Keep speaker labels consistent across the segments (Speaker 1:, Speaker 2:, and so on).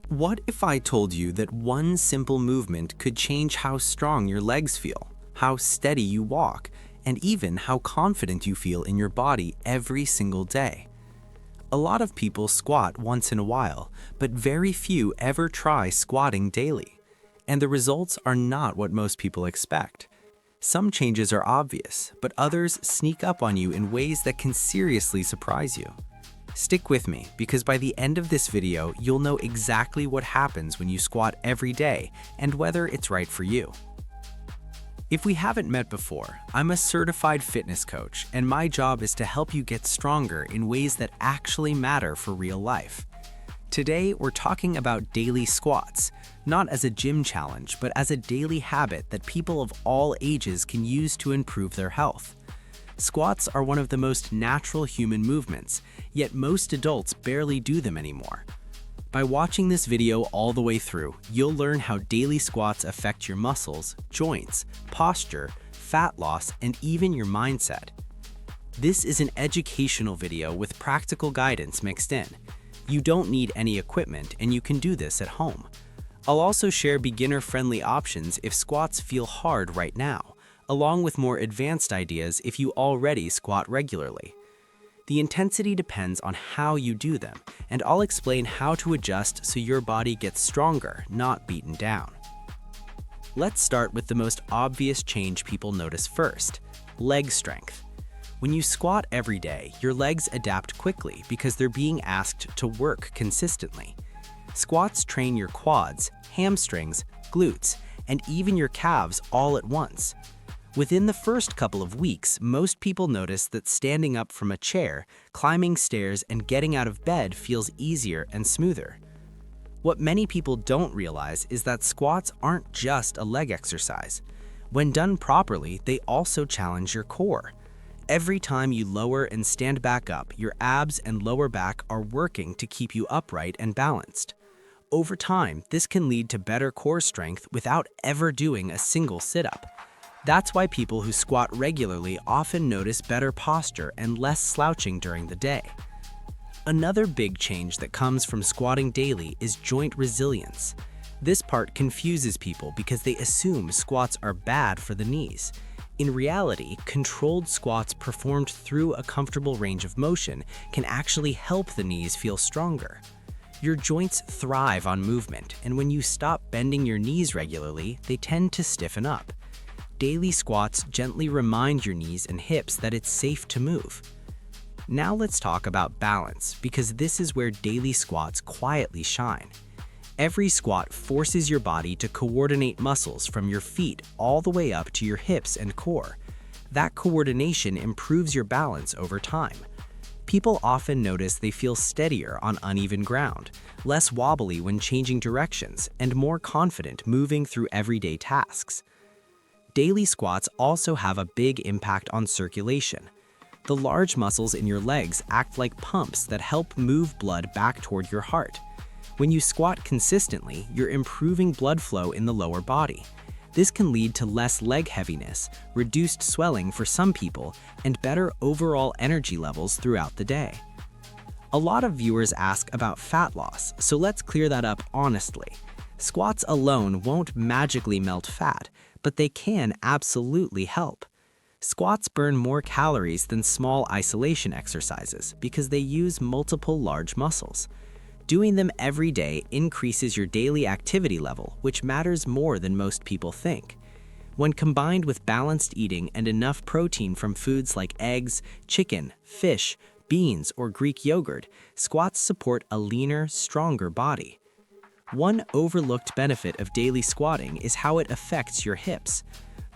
Speaker 1: What if I told you that one simple movement could change how strong your legs feel, how steady you walk, and even how confident you feel in your body every single day? A lot of people squat once in a while, but very few ever try squatting daily. And the results are not what most people expect. Some changes are obvious, but others sneak up on you in ways that can seriously surprise you. Stick with me, because by the end of this video, you'll know exactly what happens when you squat every day and whether it's right for you. If we haven't met before, I'm a certified fitness coach, and my job is to help you get stronger in ways that actually matter for real life. Today, we're talking about daily squats, not as a gym challenge, but as a daily habit that people of all ages can use to improve their health. Squats are one of the most natural human movements, yet most adults barely do them anymore. By watching this video all the way through, you'll learn how daily squats affect your muscles, joints, posture, fat loss, and even your mindset. This is an educational video with practical guidance mixed in. You don't need any equipment, and you can do this at home. I'll also share beginner-friendly options if squats feel hard right now, along with more advanced ideas if you already squat regularly. The intensity depends on how you do them, and I'll explain how to adjust so your body gets stronger, not beaten down. Let's start with the most obvious change people notice first: leg strength. When you squat every day, your legs adapt quickly because they're being asked to work consistently. Squats train your quads, hamstrings, glutes, and even your calves all at once. Within the first couple of weeks, most people notice that standing up from a chair, climbing stairs, and getting out of bed feels easier and smoother. What many people don't realize is that squats aren't just a leg exercise. When done properly, they also challenge your core. Every time you lower and stand back up, your abs and lower back are working to keep you upright and balanced. Over time, this can lead to better core strength without ever doing a single sit-up. That's why people who squat regularly often notice better posture and less slouching during the day. Another big change that comes from squatting daily is joint resilience. This part confuses people because they assume squats are bad for the knees. In reality, controlled squats performed through a comfortable range of motion can actually help the knees feel stronger. Your joints thrive on movement, and when you stop bending your knees regularly, they tend to stiffen up. Daily squats gently remind your knees and hips that it's safe to move. Now let's talk about balance, because this is where daily squats quietly shine. Every squat forces your body to coordinate muscles from your feet all the way up to your hips and core. That coordination improves your balance over time. People often notice they feel steadier on uneven ground, less wobbly when changing directions, and more confident moving through everyday tasks. Daily squats also have a big impact on circulation. The large muscles in your legs act like pumps that help move blood back toward your heart. When you squat consistently, you're improving blood flow in the lower body. This can lead to less leg heaviness, reduced swelling for some people, and better overall energy levels throughout the day. A lot of viewers ask about fat loss, so let's clear that up honestly. Squats alone won't magically melt fat, but they can absolutely help. Squats burn more calories than small isolation exercises because they use multiple large muscles. Doing them every day increases your daily activity level, which matters more than most people think. When combined with balanced eating and enough protein from foods like eggs, chicken, fish, beans, or Greek yogurt, squats support a leaner, stronger body. One overlooked benefit of daily squatting is how it affects your hips.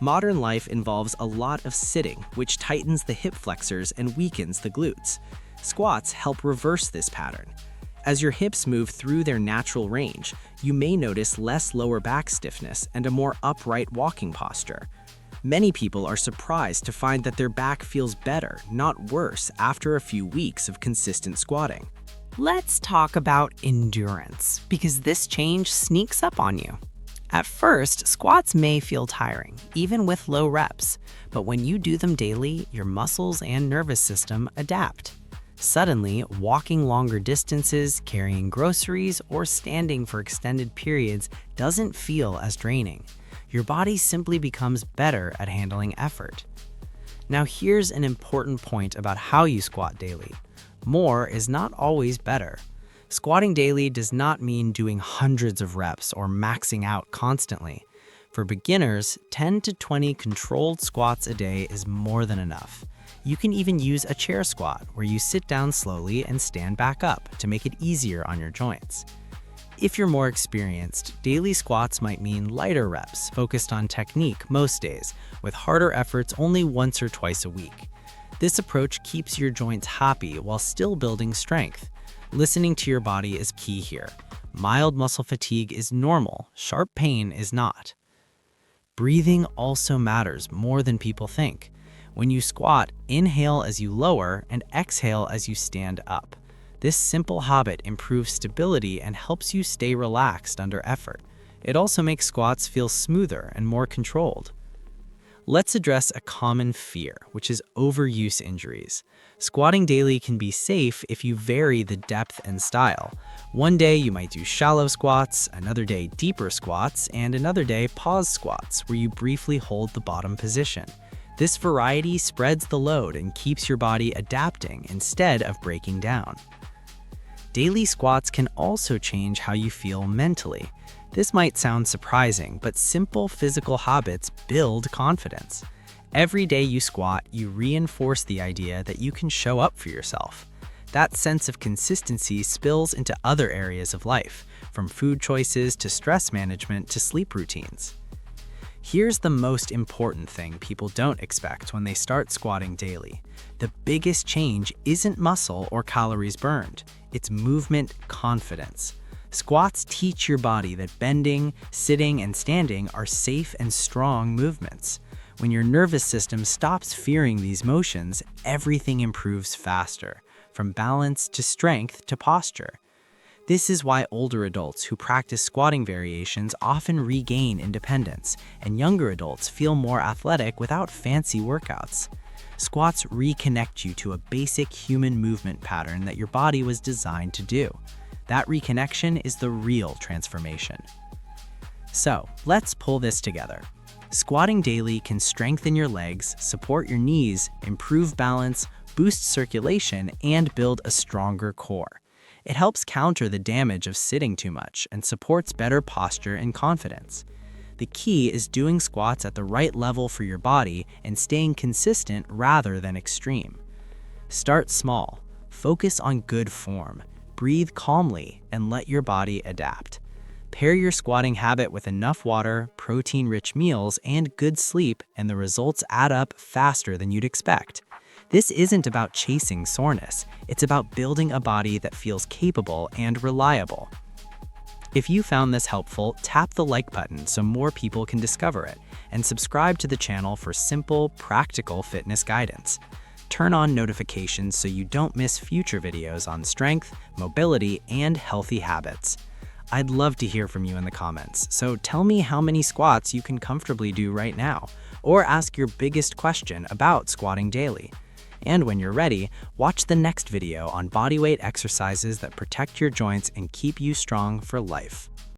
Speaker 1: Modern life involves a lot of sitting, which tightens the hip flexors and weakens the glutes. Squats help reverse this pattern. As your hips move through their natural range, you may notice less lower back stiffness and a more upright walking posture. Many people are surprised to find that their back feels better, not worse, after a few weeks of consistent squatting.
Speaker 2: Let's talk about endurance, because this change sneaks up on you. At first, squats may feel tiring, even with low reps, but when you do them daily, your muscles and nervous system adapt. Suddenly, walking longer distances, carrying groceries, or standing for extended periods doesn't feel as draining. Your body simply becomes better at handling effort. Now here's an important point about how you squat daily. More is not always better. Squatting daily does not mean doing hundreds of reps or maxing out constantly. For beginners, 10 to 20 controlled squats a day is more than enough. You can even use a chair squat, where you sit down slowly and stand back up to make it easier on your joints. If you're more experienced, daily squats might mean lighter reps focused on technique most days, with harder efforts only once or twice a week. This approach keeps your joints happy while still building strength. Listening to your body is key here. Mild muscle fatigue is normal, sharp pain is not. Breathing also matters more than people think. When you squat, inhale as you lower and exhale as you stand up. This simple habit improves stability and helps you stay relaxed under effort. It also makes squats feel smoother and more controlled. Let's address a common fear, which is overuse injuries. Squatting daily can be safe if you vary the depth and style. One day you might do shallow squats, another day deeper squats, and another day pause squats, where you briefly hold the bottom position. This variety spreads the load and keeps your body adapting instead of breaking down. Daily squats can also change how you feel mentally. This might sound surprising, but simple physical habits build confidence. Every day you squat, you reinforce the idea that you can show up for yourself. That sense of consistency spills into other areas of life, from food choices to stress management to sleep routines. Here's the most important thing people don't expect when they start squatting daily. The biggest change isn't muscle or calories burned, it's movement confidence. Squats teach your body that bending, sitting, and standing are safe and strong movements. When your nervous system stops fearing these motions, everything improves faster, from balance to strength to posture. This is why older adults who practice squatting variations often regain independence, and younger adults feel more athletic without fancy workouts. Squats reconnect you to a basic human movement pattern that your body was designed to do. That reconnection is the real transformation. So, let's pull this together. Squatting daily can strengthen your legs, support your knees, improve balance, boost circulation, and build a stronger core. It helps counter the damage of sitting too much and supports better posture and confidence. The key is doing squats at the right level for your body and staying consistent rather than extreme. Start small, focus on good form, breathe calmly, and let your body adapt. Pair your squatting habit with enough water, protein-rich meals, and good sleep, and the results add up faster than you'd expect. This isn't about chasing soreness, it's about building a body that feels capable and reliable. If you found this helpful, tap the like button so more people can discover it, and subscribe to the channel for simple, practical fitness guidance. Turn on notifications so you don't miss future videos on strength, mobility, and healthy habits. I'd love to hear from you in the comments, so tell me how many squats you can comfortably do right now, or ask your biggest question about squatting daily. And when you're ready, watch the next video on bodyweight exercises that protect your joints and keep you strong for life.